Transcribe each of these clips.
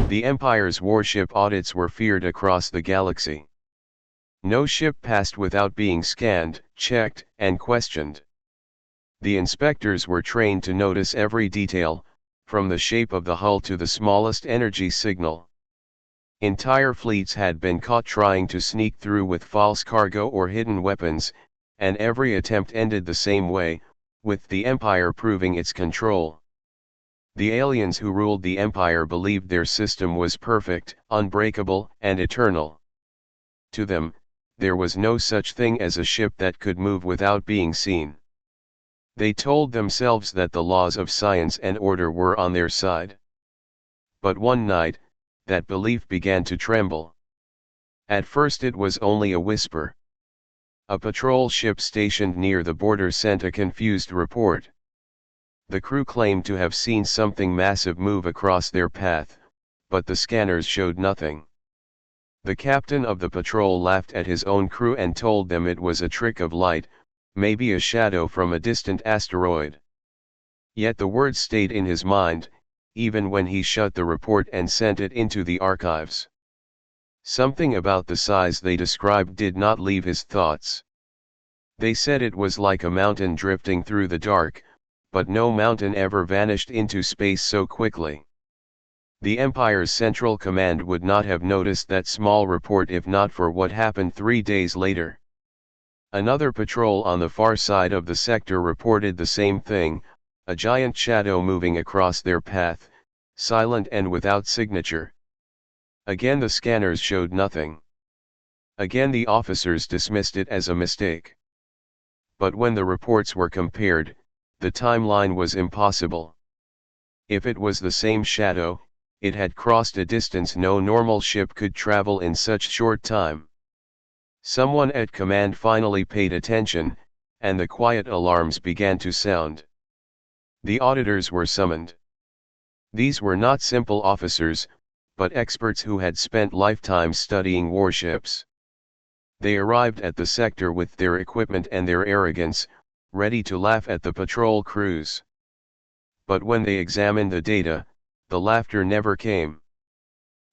The Empire's warship audits were feared across the galaxy. No ship passed without being scanned, checked, and questioned. The inspectors were trained to notice every detail, from the shape of the hull to the smallest energy signal. Entire fleets had been caught trying to sneak through with false cargo or hidden weapons, and every attempt ended the same way, with the Empire proving its control. The aliens who ruled the Empire believed their system was perfect, unbreakable, and eternal. To them, there was no such thing as a ship that could move without being seen. They told themselves that the laws of science and order were on their side. But one night, that belief began to tremble. At first it was only a whisper. A patrol ship stationed near the border sent a confused report. The crew claimed to have seen something massive move across their path, but the scanners showed nothing. The captain of the patrol laughed at his own crew and told them it was a trick of light, maybe a shadow from a distant asteroid. Yet the words stayed in his mind, even when he shut the report and sent it into the archives. Something about the size they described did not leave his thoughts. They said it was like a mountain drifting through the dark, but no mountain ever vanished into space so quickly. The Empire's Central Command would not have noticed that small report if not for what happened 3 days later. Another patrol on the far side of the sector reported the same thing, a giant shadow moving across their path, silent and without signature. Again the scanners showed nothing. Again the officers dismissed it as a mistake. But when the reports were compared, the timeline was impossible. If it was the same shadow, it had crossed a distance no normal ship could travel in such short time. Someone at command finally paid attention, and the quiet alarms began to sound. The auditors were summoned. These were not simple officers, but experts who had spent lifetimes studying warships. They arrived at the sector with their equipment and their arrogance, ready to laugh at the patrol crews. But when they examined the data, the laughter never came.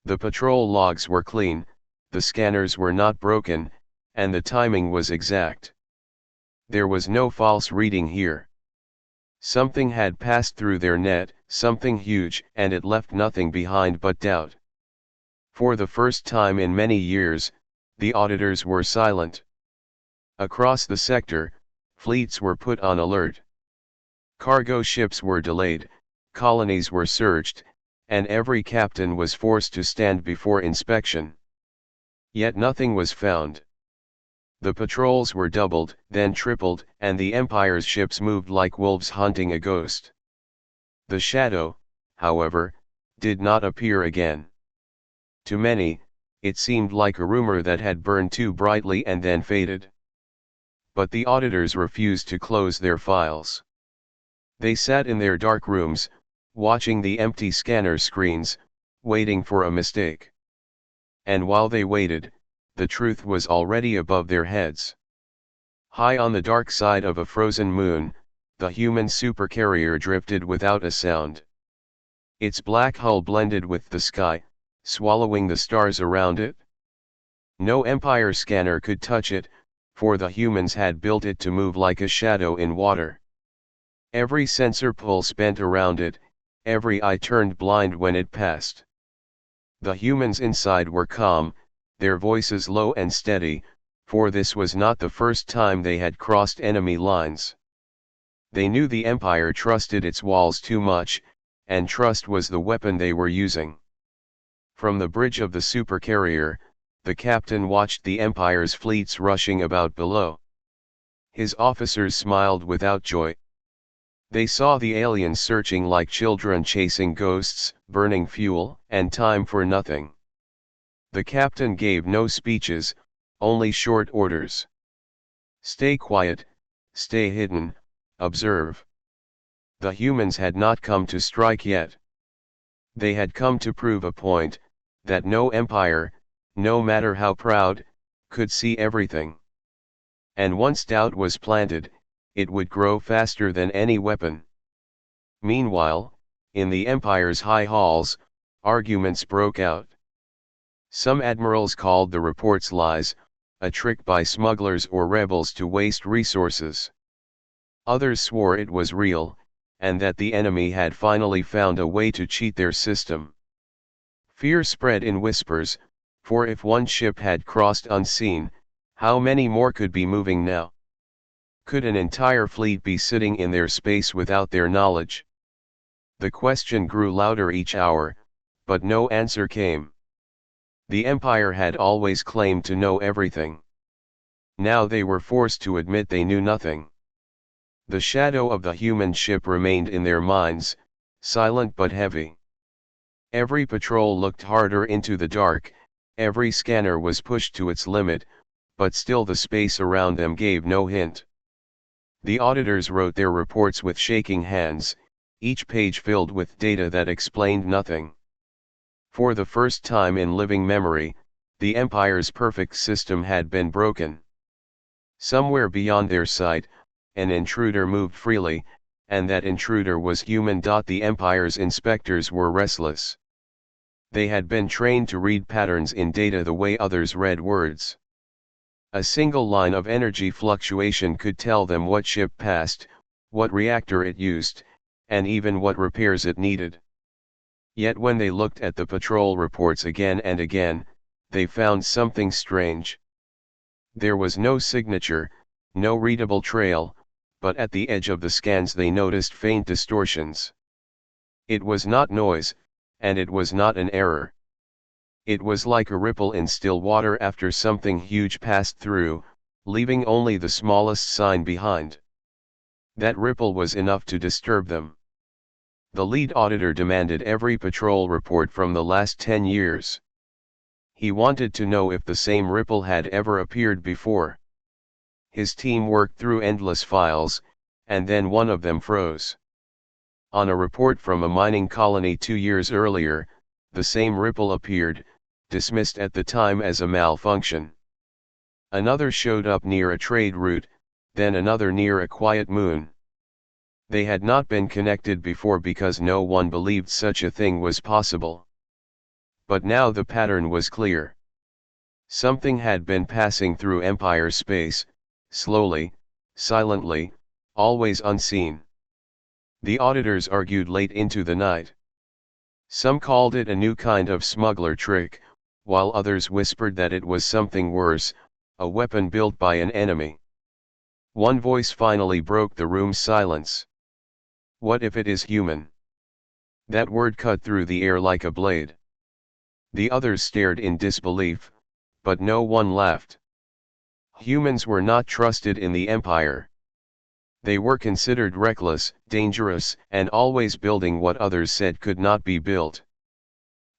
The patrol logs were clean, the scanners were not broken, and the timing was exact. There was no false reading here. Something had passed through their net, something huge, and it left nothing behind but doubt. For the first time in many years, the auditors were silent. Across the sector, fleets were put on alert. Cargo ships were delayed, colonies were searched, and every captain was forced to stand before inspection. Yet nothing was found. The patrols were doubled, then tripled, and the Empire's ships moved like wolves hunting a ghost. The shadow, however, did not appear again. To many, it seemed like a rumor that had burned too brightly and then faded. But the auditors refused to close their files. They sat in their dark rooms, watching the empty scanner screens, waiting for a mistake. And while they waited, the truth was already above their heads. High on the dark side of a frozen moon, the human supercarrier drifted without a sound. Its black hull blended with the sky, swallowing the stars around it. No Empire scanner could touch it, for the humans had built it to move like a shadow in water. Every sensor pulse bent around it, every eye turned blind when it passed. The humans inside were calm, their voices low and steady, for this was not the first time they had crossed enemy lines. They knew the Empire trusted its walls too much, and trust was the weapon they were using. From the bridge of the supercarrier, the captain watched the Empire's fleets rushing about below. His officers smiled without joy. They saw the aliens searching like children chasing ghosts, burning fuel and time for nothing. The captain gave no speeches, only short orders. Stay quiet, stay hidden, observe. The humans had not come to strike yet. They had come to prove a point, that no empire, no matter how proud, could see everything. And once doubt was planted, it would grow faster than any weapon. Meanwhile, in the Empire's high halls, Arguments broke out. Some admirals called the reports lies, a trick by smugglers or rebels to waste resources. Others swore it was real, and that the enemy had finally found a way to cheat their system. Fear spread in whispers, for if one ship had crossed unseen, how many more could be moving now? Could an entire fleet be sitting in their space without their knowledge? The question grew louder each hour, but no answer came. The Empire had always claimed to know everything. Now they were forced to admit they knew nothing. The shadow of the human ship remained in their minds, silent but heavy. Every patrol looked harder into the dark, every scanner was pushed to its limit, but still the space around them gave no hint. The auditors wrote their reports with shaking hands, each page filled with data that explained nothing. For the first time in living memory, the Empire's perfect system had been broken. Somewhere beyond their sight, an intruder moved freely, and that intruder was human. The Empire's inspectors were restless. They had been trained to read patterns in data the way others read words. A single line of energy fluctuation could tell them what ship passed, what reactor it used, and even what repairs it needed. Yet when they looked at the patrol reports again and again, they found something strange. There was no signature, no readable trail, but at the edge of the scans they noticed faint distortions. It was not noise, and it was not an error. It was like a ripple in still water after something huge passed through, leaving only the smallest sign behind. That ripple was enough to disturb them. The lead auditor demanded every patrol report from the last 10 years. He wanted to know if the same ripple had ever appeared before. His team worked through endless files, and then one of them froze. On a report from a mining colony 2 years earlier, the same ripple appeared, dismissed at the time as a malfunction. Another showed up near a trade route, then another near a quiet moon. They had not been connected before because no one believed such a thing was possible. But now the pattern was clear. Something had been passing through Empire space, slowly, silently, always unseen. The auditors argued late into the night. Some called it a new kind of smuggler trick, while others whispered that it was something worse, a weapon built by an enemy. One voice finally broke the room's silence. What if it is human? That word cut through the air like a blade. The others stared in disbelief, but no one laughed. Humans were not trusted in the Empire. They were considered reckless, dangerous, and always building what others said could not be built.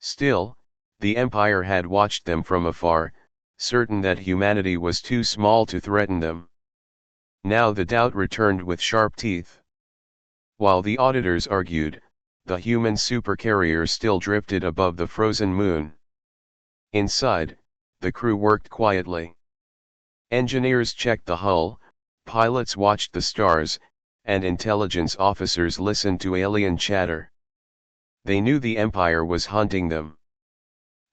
Still, the Empire had watched them from afar, certain that humanity was too small to threaten them. Now the doubt returned with sharp teeth. While the auditors argued, the human supercarrier still drifted above the frozen moon. Inside, the crew worked quietly. Engineers checked the hull, pilots watched the stars, and intelligence officers listened to alien chatter. They knew the Empire was hunting them.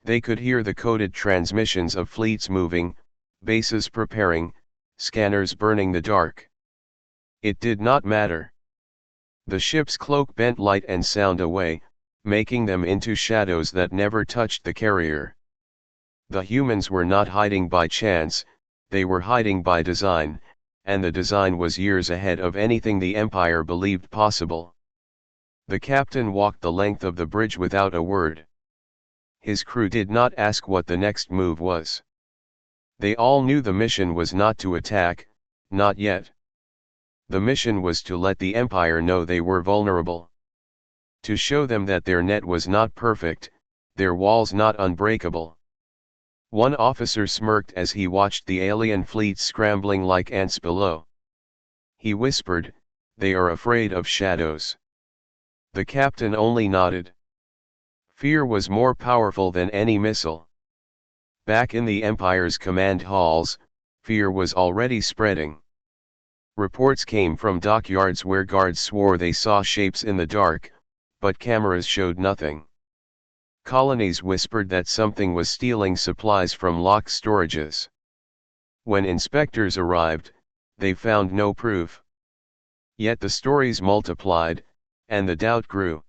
They could hear the coded transmissions of fleets moving, bases preparing, scanners burning the dark. It did not matter. The ship's cloak bent light and sound away, making them into shadows that never touched the carrier. The humans were not hiding by chance, they were hiding by design, and the design was years ahead of anything the Empire believed possible. The captain walked the length of the bridge without a word. His crew did not ask what the next move was. They all knew the mission was not to attack, not yet. The mission was to let the Empire know they were vulnerable. To show them that their net was not perfect, their walls not unbreakable. One officer smirked as he watched the alien fleet scrambling like ants below. He whispered, "They are afraid of shadows." The captain only nodded. Fear was more powerful than any missile. Back in the Empire's command halls, fear was already spreading. Reports came from dockyards where guards swore they saw shapes in the dark, but cameras showed nothing. Colonies whispered that something was stealing supplies from locked storages. When inspectors arrived, they found no proof. Yet the stories multiplied, and the doubt grew.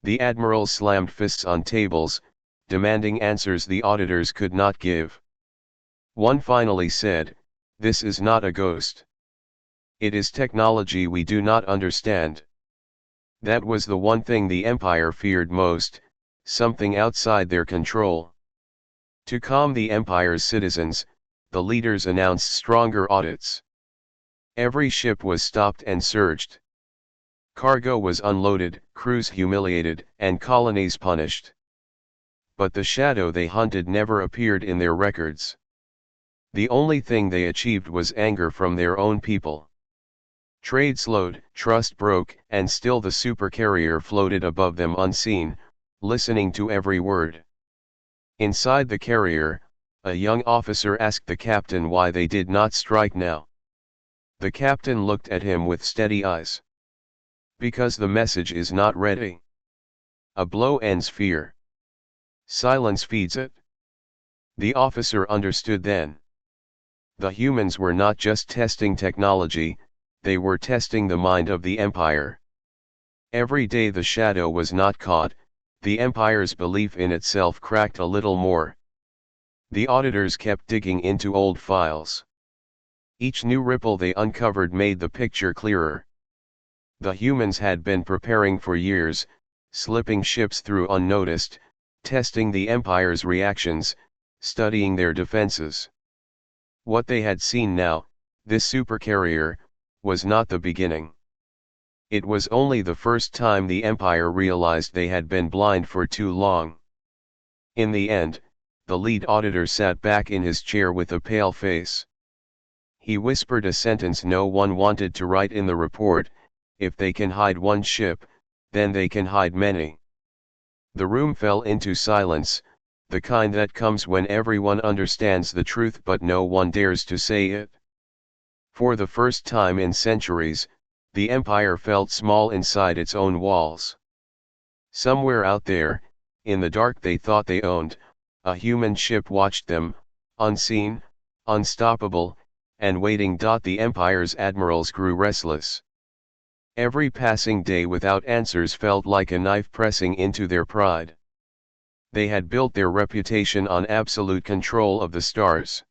The admirals slammed fists on tables, demanding answers the auditors could not give. One finally said, "This is not a ghost. It is technology we do not understand." That was the one thing the empire feared most, something outside their control. To calm the empire's citizens, the leaders announced stronger audits. Every ship was stopped and searched. Cargo was unloaded, crews humiliated, and colonies punished. But the shadow they hunted never appeared in their records. The only thing they achieved was anger from their own people. Trade slowed, trust broke, and still the supercarrier floated above them unseen, listening to every word. Inside the carrier, a young officer asked the captain why they did not strike now. The captain looked at him with steady eyes. "Because the message is not ready. A blow ends fear. Silence feeds it." The officer understood then. The humans were not just testing technology, they were testing the mind of the empire. Every day the shadow was not caught, the empire's belief in itself cracked a little more. The auditors kept digging into old files. Each new ripple they uncovered made the picture clearer. The humans had been preparing for years, slipping ships through unnoticed, testing the empire's reactions, studying their defenses. What they had seen now, this supercarrier, was not the beginning. It was only the first time the empire realized they had been blind for too long. In the end, the lead auditor sat back in his chair with a pale face. He whispered a sentence no one wanted to write in the report: "If they can hide one ship, then they can hide many." The room fell into silence, the kind that comes when everyone understands the truth but no one dares to say it. For the first time in centuries, the empire felt small inside its own walls. Somewhere out there, in the dark they thought they owned, a human ship watched them, unseen, unstoppable, and waiting. The empire's admirals grew restless. Every passing day without answers felt like a knife pressing into their pride. They had built their reputation on absolute control of the stars.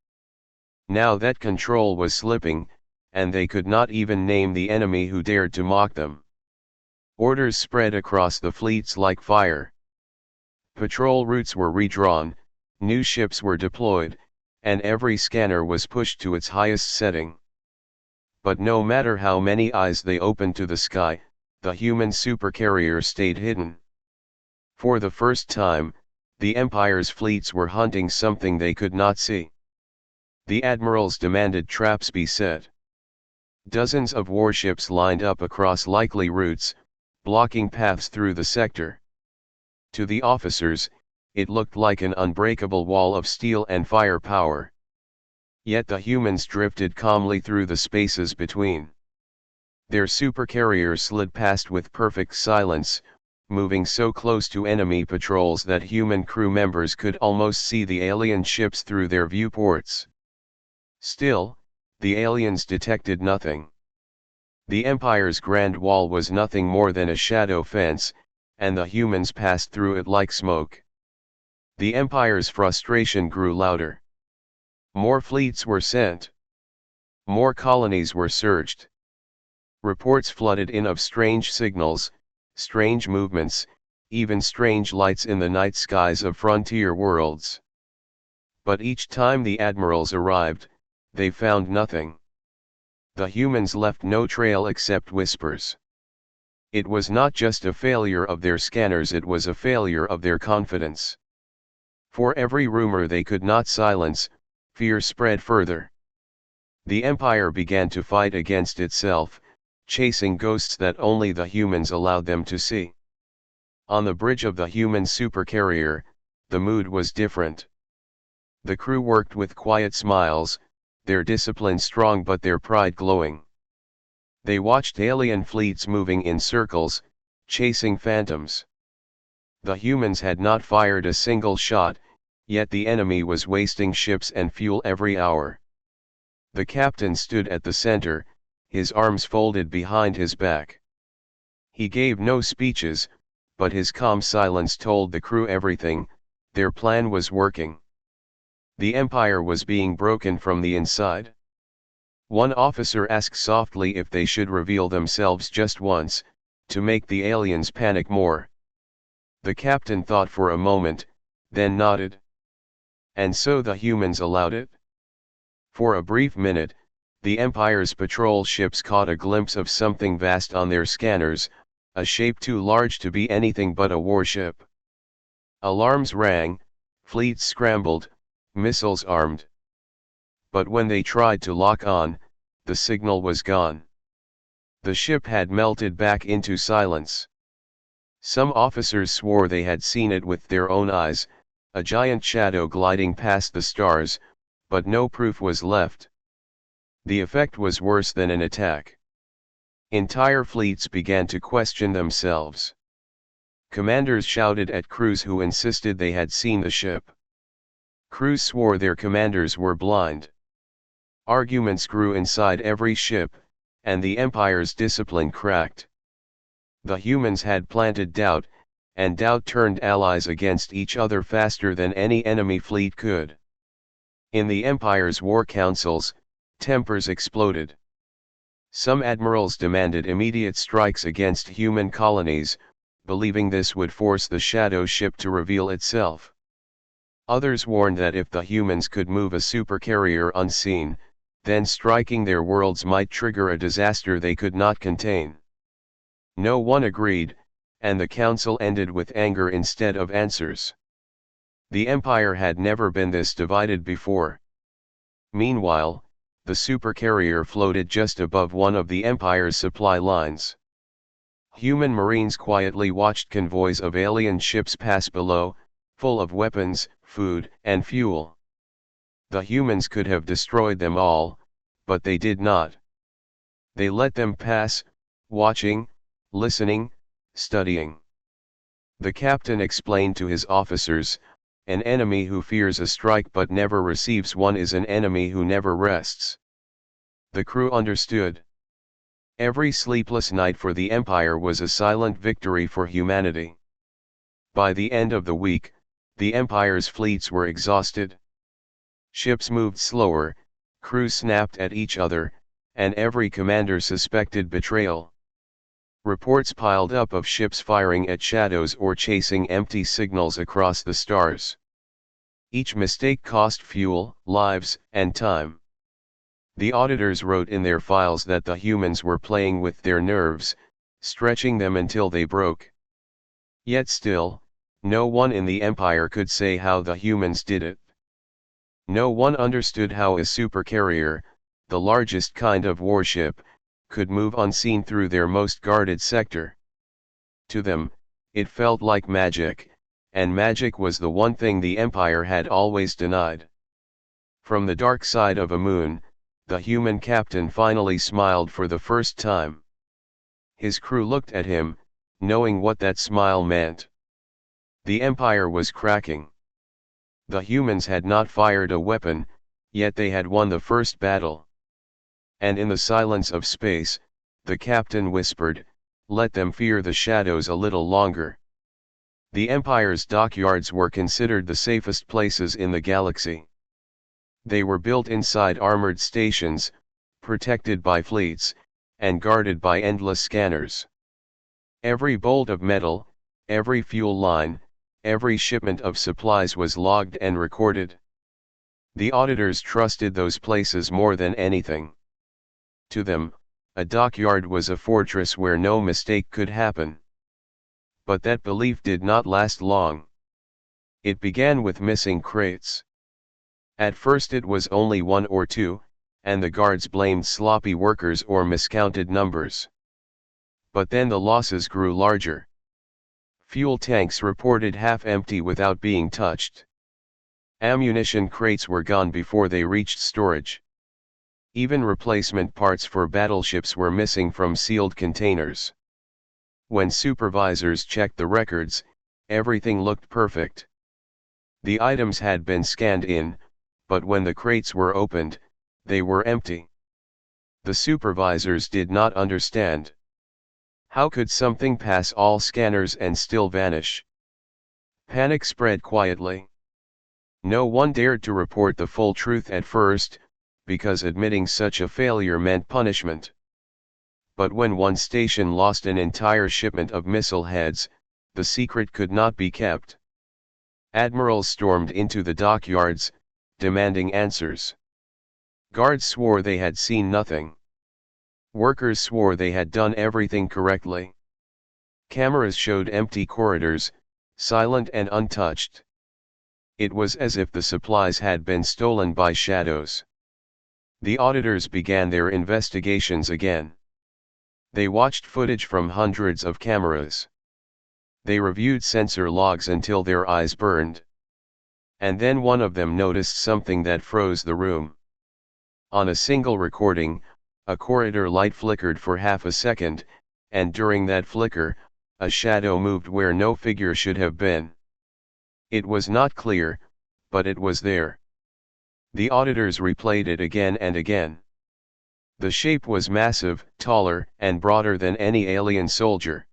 Now that control was slipping, and they could not even name the enemy who dared to mock them. Orders spread across the fleets like fire. Patrol routes were redrawn, new ships were deployed, and every scanner was pushed to its highest setting. But no matter how many eyes they opened to the sky, the human supercarrier stayed hidden. For the first time, the Empire's fleets were hunting something they could not see. The admirals demanded traps be set. Dozens of warships lined up across likely routes, blocking paths through the sector. To the officers, it looked like an unbreakable wall of steel and firepower. Yet the humans drifted calmly through the spaces between. Their supercarrier slid past with perfect silence, moving so close to enemy patrols that human crew members could almost see the alien ships through their viewports. Still, the aliens detected nothing. The Empire's grand wall was nothing more than a shadow fence, and the humans passed through it like smoke. The Empire's frustration grew louder. More fleets were sent. More colonies were searched. Reports flooded in of strange signals, strange movements, even strange lights in the night skies of frontier worlds. But each time the admirals arrived, they found nothing. The humans left no trail except whispers. It was not just a failure of their scanners, it was a failure of their confidence. For every rumor they could not silence, fear spread further. The Empire began to fight against itself, chasing ghosts that only the humans allowed them to see. On the bridge of the human supercarrier, the mood was different. The crew worked with quiet smiles, their discipline strong but their pride glowing. They watched alien fleets moving in circles, chasing phantoms. The humans had not fired a single shot, yet the enemy was wasting ships and fuel every hour. The captain stood at the center, his arms folded behind his back. He gave no speeches, but his calm silence told the crew everything. Their plan was working. The empire was being broken from the inside. One officer asked softly if they should reveal themselves just once, to make the aliens panic more. The captain thought for a moment, then nodded. And so the humans allowed it? For a brief minute, the Empire's patrol ships caught a glimpse of something vast on their scanners, a shape too large to be anything but a warship. Alarms rang, fleets scrambled, missiles armed. But when they tried to lock on, the signal was gone. The ship had melted back into silence. Some officers swore they had seen it with their own eyes, a giant shadow gliding past the stars, but no proof was left. The effect was worse than an attack. Entire fleets began to question themselves. Commanders shouted at crews who insisted they had seen the ship. Crews swore their commanders were blind. Arguments grew inside every ship, and the Empire's discipline cracked. The humans had planted doubt, and doubt turned allies against each other faster than any enemy fleet could. In the Empire's war councils, tempers exploded. Some admirals demanded immediate strikes against human colonies, believing this would force the shadow ship to reveal itself. Others warned that if the humans could move a supercarrier unseen, then striking their worlds might trigger a disaster they could not contain. No one agreed, and the council ended with anger instead of answers. The Empire had never been this divided before. Meanwhile, the supercarrier floated just above one of the Empire's supply lines. Human marines quietly watched convoys of alien ships pass below, full of weapons, food, and fuel. The humans could have destroyed them all, but they did not. They let them pass, watching, listening, studying. The captain explained to his officers, "An enemy who fears a strike but never receives one is an enemy who never rests." The crew understood. Every sleepless night for the Empire was a silent victory for humanity. By the end of the week, the Empire's fleets were exhausted. Ships moved slower, crews snapped at each other, and every commander suspected betrayal. Reports piled up of ships firing at shadows or chasing empty signals across the stars. Each mistake cost fuel, lives, and time. The auditors wrote in their files that the humans were playing with their nerves, stretching them until they broke. Yet still, no one in the Empire could say how the humans did it. No one understood how a supercarrier, the largest kind of warship, could move unseen through their most guarded sector. To them, it felt like magic, and magic was the one thing the Empire had always denied. From the dark side of a moon, the human captain finally smiled for the first time. His crew looked at him, knowing what that smile meant. The Empire was cracking. The humans had not fired a weapon, yet they had won the first battle. And in the silence of space, the captain whispered, "Let them fear the shadows a little longer." The Empire's dockyards were considered the safest places in the galaxy. They were built inside armored stations, protected by fleets, and guarded by endless scanners. Every bolt of metal, every fuel line, every shipment of supplies was logged and recorded. The auditors trusted those places more than anything. To them, a dockyard was a fortress where no mistake could happen. But that belief did not last long. It began with missing crates. At first it was only one or two, and the guards blamed sloppy workers or miscounted numbers. But then the losses grew larger. Fuel tanks reported half empty without being touched. Ammunition crates were gone before they reached storage. Even replacement parts for battleships were missing from sealed containers. When supervisors checked the records, Everything looked perfect. The items had been scanned in, but when the crates were opened, they were empty. The supervisors did not understand. How could something pass all scanners and still vanish? Panic spread quietly. No one dared to report the full truth at first, because admitting such a failure meant punishment. But when one station lost an entire shipment of missile heads, the secret could not be kept. Admirals stormed into the dockyards, demanding answers. Guards swore they had seen nothing. Workers swore they had done everything correctly. Cameras showed empty corridors, silent and untouched. It was as if the supplies had been stolen by shadows. The auditors began their investigations again. They watched footage from hundreds of cameras. They reviewed sensor logs until their eyes burned. And then one of them noticed something that froze the room. On a single recording, a corridor light flickered for half a second, and during that flicker, a shadow moved where no figure should have been. It was not clear, but it was there. The auditors replayed it again and again. The shape was massive, taller, and broader than any alien soldier.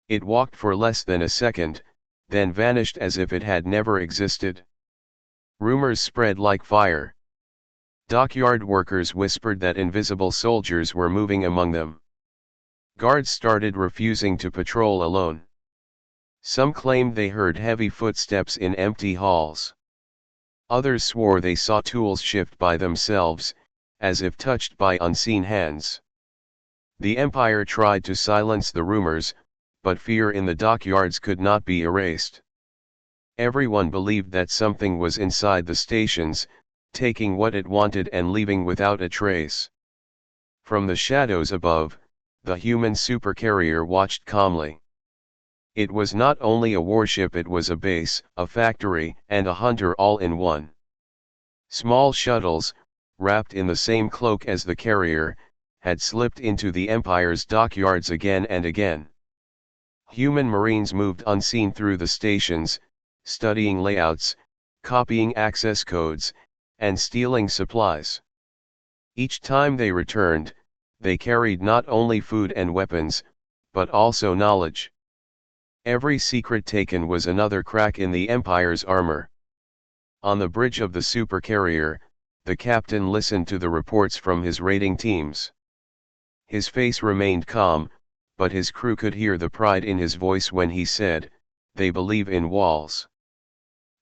It walked for less than a second, then vanished as if it had never existed. Rumors spread like fire. Dockyard workers whispered that invisible soldiers were moving among them. Guards started refusing to patrol alone. Some claimed they heard heavy footsteps in empty halls. Others swore they saw tools shift by themselves, as if touched by unseen hands. The Empire tried to silence the rumors, but fear in the dockyards could not be erased. Everyone believed that something was inside the stations, taking what it wanted and leaving without a trace. From the shadows above, the human supercarrier watched calmly. It was not only a warship, it was a base, a factory, and a hunter all in one. Small shuttles, wrapped in the same cloak as the carrier, had slipped into the Empire's dockyards again and again. Human marines moved unseen through the stations, studying layouts, copying access codes, and stealing supplies. Each time they returned, they carried not only food and weapons, but also knowledge. Every secret taken was another crack in the Empire's armor. On the bridge of the supercarrier, the captain listened to the reports from his raiding teams. His face remained calm, but his crew could hear the pride in his voice when he said, "They believe in walls.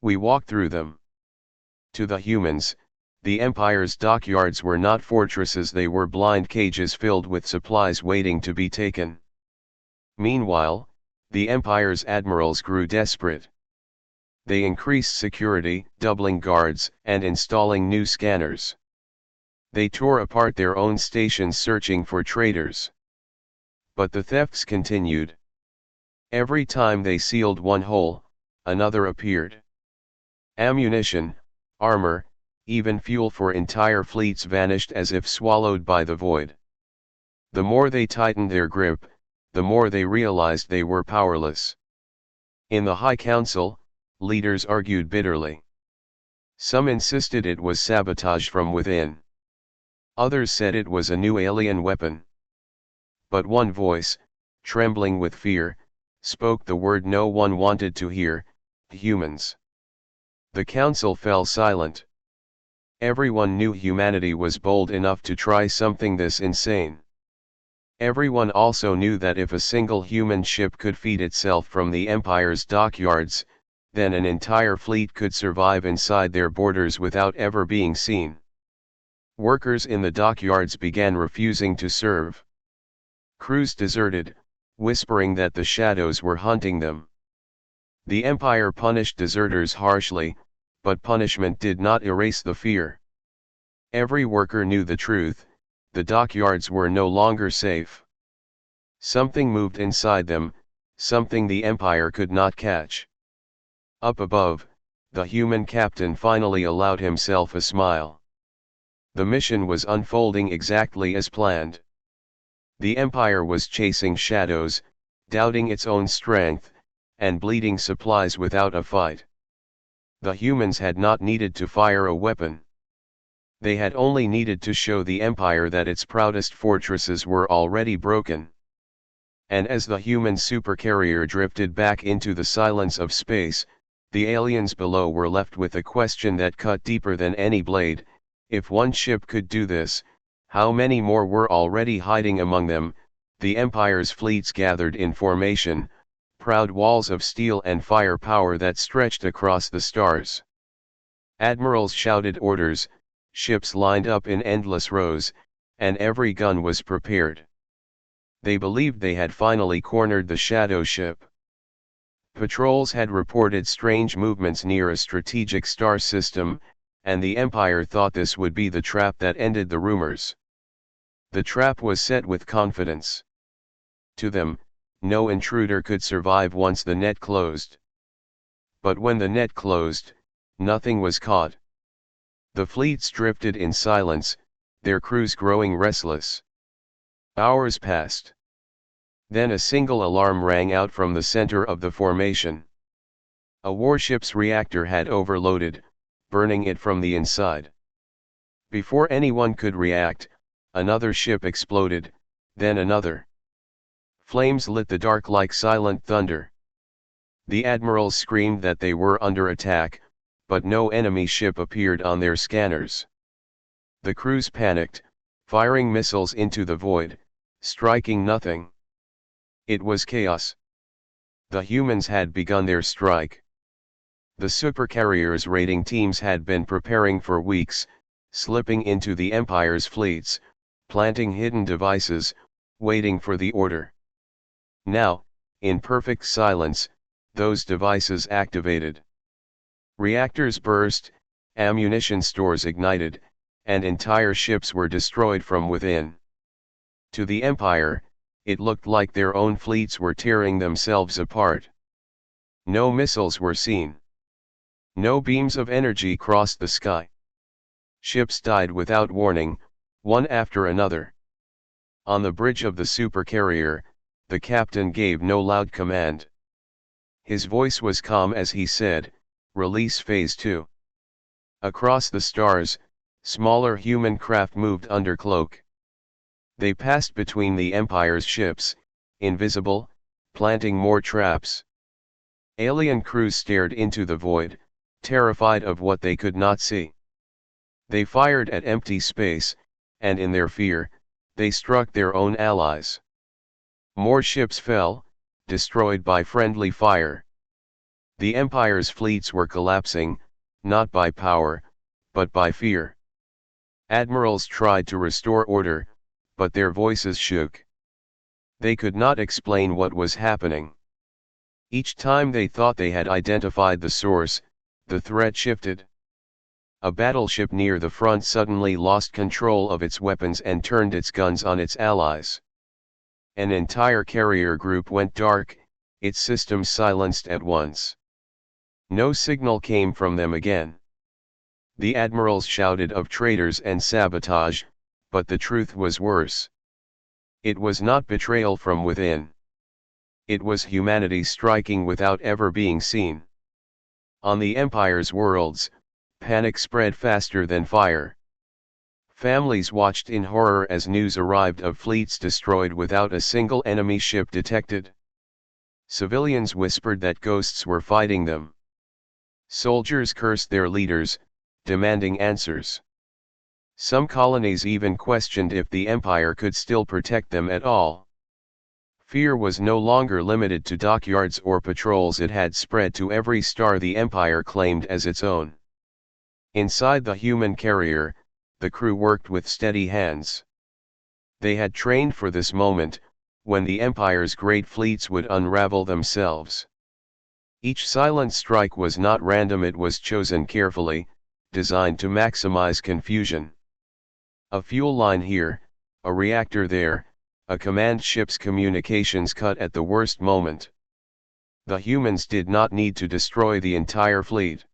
We walk through them." To the humans, the Empire's dockyards were not fortresses, they were blind cages filled with supplies waiting to be taken. Meanwhile, the Empire's admirals grew desperate. They increased security, doubling guards, and installing new scanners. They tore apart their own stations searching for traitors. But the thefts continued. Every time they sealed one hole, another appeared. Ammunition, armor, even fuel for entire fleets vanished as if swallowed by the void. The more they tightened their grip, the more they realized they were powerless. In the High Council, leaders argued bitterly. Some insisted it was sabotage from within. Others said it was a new alien weapon. But one voice, trembling with fear, spoke the word no one wanted to hear: humans. The council fell silent. Everyone knew humanity was bold enough to try something this insane. Everyone also knew that if a single human ship could feed itself from the Empire's dockyards, then an entire fleet could survive inside their borders without ever being seen. Workers in the dockyards began refusing to serve. Crews deserted, whispering that the shadows were hunting them. The Empire punished deserters harshly, but punishment did not erase the fear. Every worker knew the truth: the dockyards were no longer safe. Something moved inside them, something the Empire could not catch. Up above, the human captain finally allowed himself a smile. The mission was unfolding exactly as planned. The Empire was chasing shadows, doubting its own strength, and bleeding supplies without a fight. The humans had not needed to fire a weapon. They had only needed to show the Empire that its proudest fortresses were already broken. And as the human supercarrier drifted back into the silence of space, the aliens below were left with a question that cut deeper than any blade: if one ship could do this, how many more were already hiding among them? The Empire's fleets gathered in formation, proud walls of steel and firepower that stretched across the stars. Admirals shouted orders, ships lined up in endless rows, and every gun was prepared. They believed they had finally cornered the shadow ship. Patrols had reported strange movements near a strategic star system, and the Empire thought this would be the trap that ended the rumors. The trap was set with confidence. To them, no intruder could survive once the net closed. But when the net closed, nothing was caught. The fleets drifted in silence, their crews growing restless. Hours passed. Then a single alarm rang out from the center of the formation. A warship's reactor had overloaded, burning it from the inside. Before anyone could react, another ship exploded, then another. Flames lit the dark like silent thunder. The admirals screamed that they were under attack, but no enemy ship appeared on their scanners. The crews panicked, firing missiles into the void, striking nothing. It was chaos. The humans had begun their strike. The supercarriers raiding teams had been preparing for weeks, slipping into the Empire's fleets, planting hidden devices, waiting for the order. Now, in perfect silence, those devices activated. Reactors burst, ammunition stores ignited, and entire ships were destroyed from within. To the Empire, it looked like their own fleets were tearing themselves apart. No missiles were seen. No beams of energy crossed the sky. Ships died without warning, one after another. On the bridge of the supercarrier, the captain gave no loud command. His voice was calm as he said, "Release Phase 2." Across the stars, smaller human craft moved under cloak. They passed between the Empire's ships, invisible, planting more traps. Alien crews stared into the void, terrified of what they could not see. They fired at empty space, and in their fear, they struck their own allies. More ships fell, destroyed by friendly fire. The Empire's fleets were collapsing, not by power, but by fear. Admirals tried to restore order, but their voices shook. They could not explain what was happening. Each time they thought they had identified the source, the threat shifted. A battleship near the front suddenly lost control of its weapons and turned its guns on its allies. An entire carrier group went dark, its systems silenced at once. No signal came from them again. The admirals shouted of traitors and sabotage, but the truth was worse. It was not betrayal from within. It was humanity striking without ever being seen. On the Empire's worlds, panic spread faster than fire. Families watched in horror as news arrived of fleets destroyed without a single enemy ship detected. Civilians whispered that ghosts were fighting them. Soldiers cursed their leaders, demanding answers. Some colonies even questioned if the Empire could still protect them at all. Fear was no longer limited to dockyards or patrols, it had spread to every star the Empire claimed as its own. Inside the human carrier, the crew worked with steady hands. They had trained for this moment, when the Empire's great fleets would unravel themselves. Each silent strike was not random, it was chosen carefully, designed to maximize confusion. A fuel line here, a reactor there, a command ship's communications cut at the worst moment. The humans did not need to destroy the entire fleet.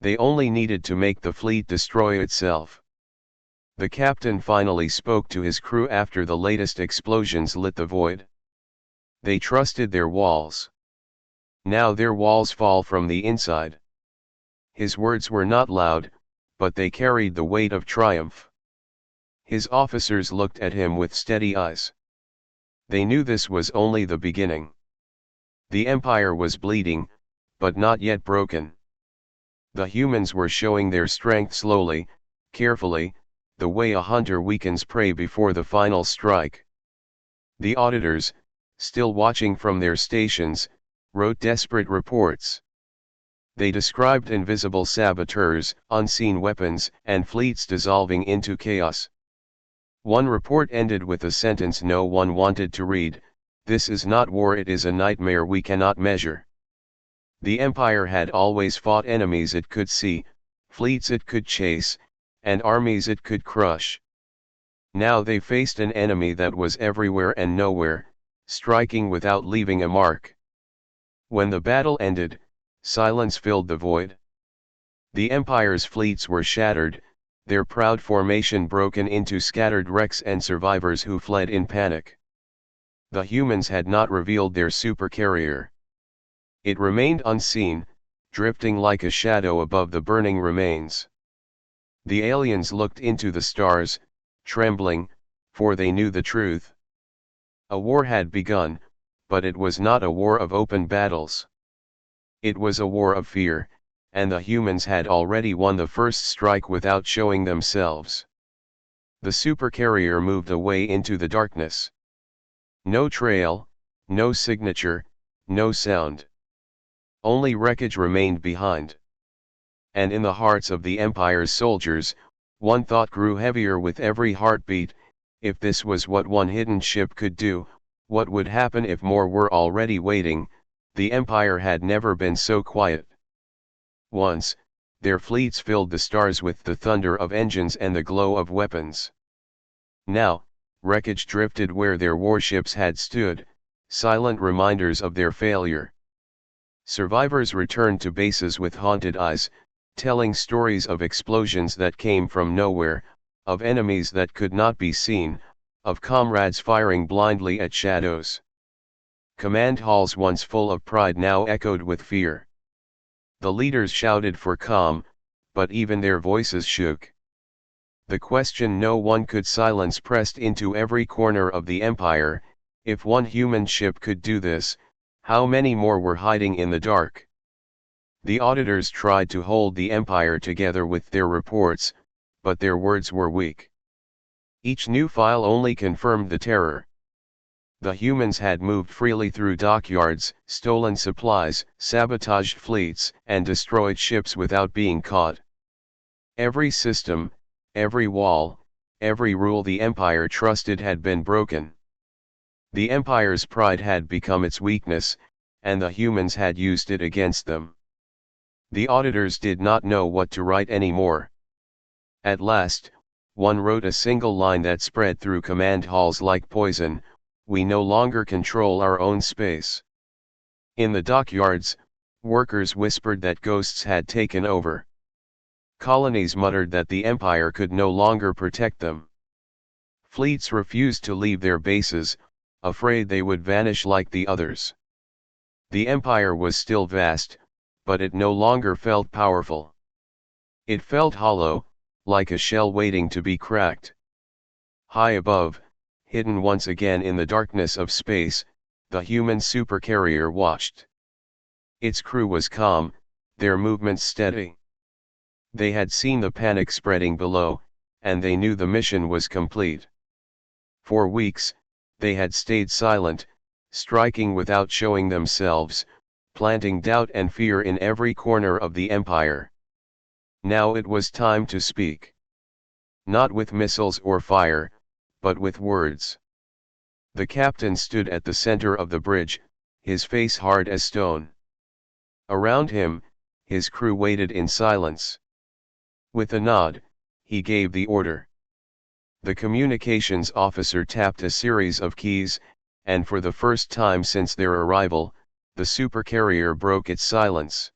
They only needed to make the fleet destroy itself. The captain finally spoke to his crew after the latest explosions lit the void. They trusted their walls. Now their walls fall from the inside. His words were not loud, but they carried the weight of triumph. His officers looked at him with steady eyes. They knew this was only the beginning. The empire was bleeding, but not yet broken. The humans were showing their strength slowly, carefully, the way a hunter weakens prey before the final strike. The auditors, still watching from their stations, wrote desperate reports. They described invisible saboteurs, unseen weapons, and fleets dissolving into chaos. One report ended with a sentence no one wanted to read: "This is not war, it is a nightmare we cannot measure." The empire had always fought enemies it could see, fleets it could chase, and armies it could crush. Now they faced an enemy that was everywhere and nowhere, striking without leaving a mark. When the battle ended, silence filled the void. The empire's fleets were shattered, their proud formation broken into scattered wrecks and survivors who fled in panic. The humans had not revealed their supercarrier. It remained unseen, drifting like a shadow above the burning remains. The aliens looked into the stars, trembling, for they knew the truth. A war had begun, but it was not a war of open battles. It was a war of fear, and the humans had already won the first strike without showing themselves. The supercarrier moved away into the darkness. No trail, no signature, no sound. Only wreckage remained behind. And in the hearts of the Empire's soldiers, one thought grew heavier with every heartbeat: if this was what one hidden ship could do, what would happen if more were already waiting? The Empire had never been so quiet. Once, their fleets filled the stars with the thunder of engines and the glow of weapons. Now, wreckage drifted where their warships had stood, silent reminders of their failure. Survivors returned to bases with haunted eyes, telling stories of explosions that came from nowhere, of enemies that could not be seen, of comrades firing blindly at shadows. Command halls once full of pride now echoed with fear. The leaders shouted for calm, but even their voices shook. The question no one could silence pressed into every corner of the empire: if one human ship could do this, how many more were hiding in the dark? The auditors tried to hold the empire together with their reports, but their words were weak. Each new file only confirmed the terror. The humans had moved freely through dockyards, stolen supplies, sabotaged fleets, and destroyed ships without being caught. Every system, every wall, every rule the empire trusted had been broken. The empire's pride had become its weakness, and the humans had used it against them. The auditors did not know what to write anymore. At last, one wrote a single line that spread through command halls like poison: "We no longer control our own space." In the dockyards, workers whispered that ghosts had taken over. Colonies muttered that the empire could no longer protect them. Fleets refused to leave their bases, afraid they would vanish like the others. The empire was still vast, but it no longer felt powerful. It felt hollow, like a shell waiting to be cracked. High above, hidden once again in the darkness of space, the human supercarrier watched. Its crew was calm, their movements steady. They had seen the panic spreading below, and they knew the mission was complete. For weeks, they had stayed silent, striking without showing themselves, planting doubt and fear in every corner of the empire. Now it was time to speak. Not with missiles or fire, but with words. The captain stood at the center of the bridge, his face hard as stone. Around him, his crew waited in silence. With a nod, he gave the order. The communications officer tapped a series of keys, and for the first time since their arrival, the supercarrier broke its silence.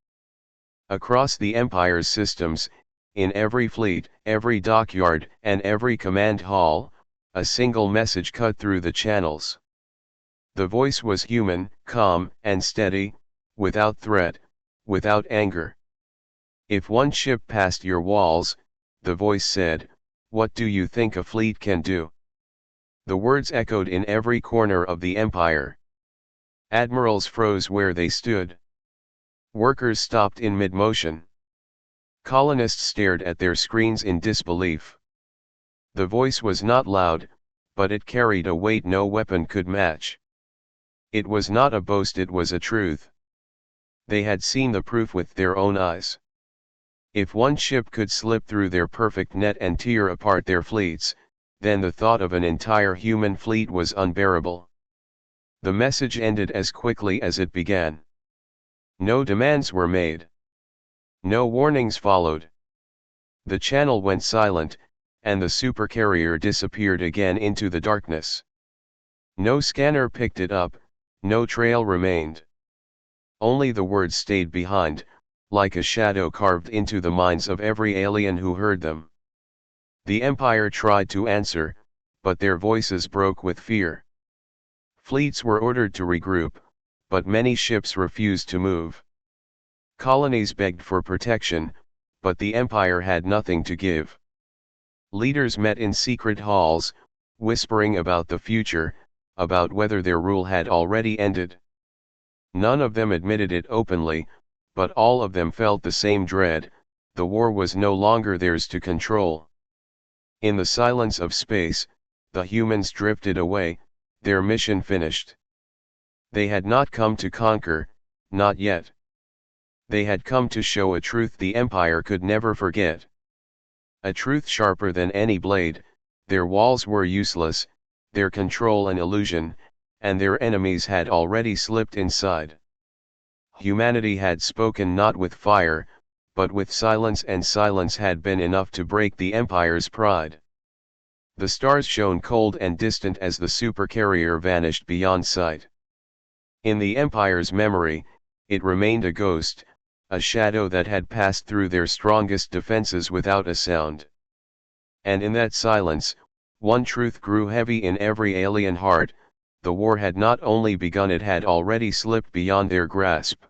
Across the Empire's systems, in every fleet, every dockyard, and every command hall, a single message cut through the channels. The voice was human, calm, and steady: without threat, without anger. If one ship passed your walls, the voice said, "What do you think a fleet can do?" The words echoed in every corner of the empire. Admirals froze where they stood. Workers stopped in mid-motion. Colonists stared at their screens in disbelief. The voice was not loud, but it carried a weight no weapon could match. It was not a boast, it was a truth. They had seen the proof with their own eyes. If one ship could slip through their perfect net and tear apart their fleets, then the thought of an entire human fleet was unbearable. The message ended as quickly as it began. No demands were made. No warnings followed. The channel went silent, and the supercarrier disappeared again into the darkness. No scanner picked it up, no trail remained. Only the words stayed behind, like a shadow carved into the minds of every alien who heard them. The Empire tried to answer, but their voices broke with fear. Fleets were ordered to regroup, but many ships refused to move. Colonies begged for protection, but the Empire had nothing to give. Leaders met in secret halls, whispering about the future, about whether their rule had already ended. None of them admitted it openly, but all of them felt the same dread: the war was no longer theirs to control. In the silence of space, the humans drifted away, their mission finished. They had not come to conquer, not yet. They had come to show a truth the Empire could never forget. A truth sharper than any blade: their walls were useless, their control an illusion, and their enemies had already slipped inside. Humanity had spoken not with fire, but with silence, and silence had been enough to break the Empire's pride. The stars shone cold and distant as the supercarrier vanished beyond sight. In the Empire's memory, it remained a ghost, a shadow that had passed through their strongest defenses without a sound. And in that silence, one truth grew heavy in every alien heart: the war had not only begun, it had already slipped beyond their grasp.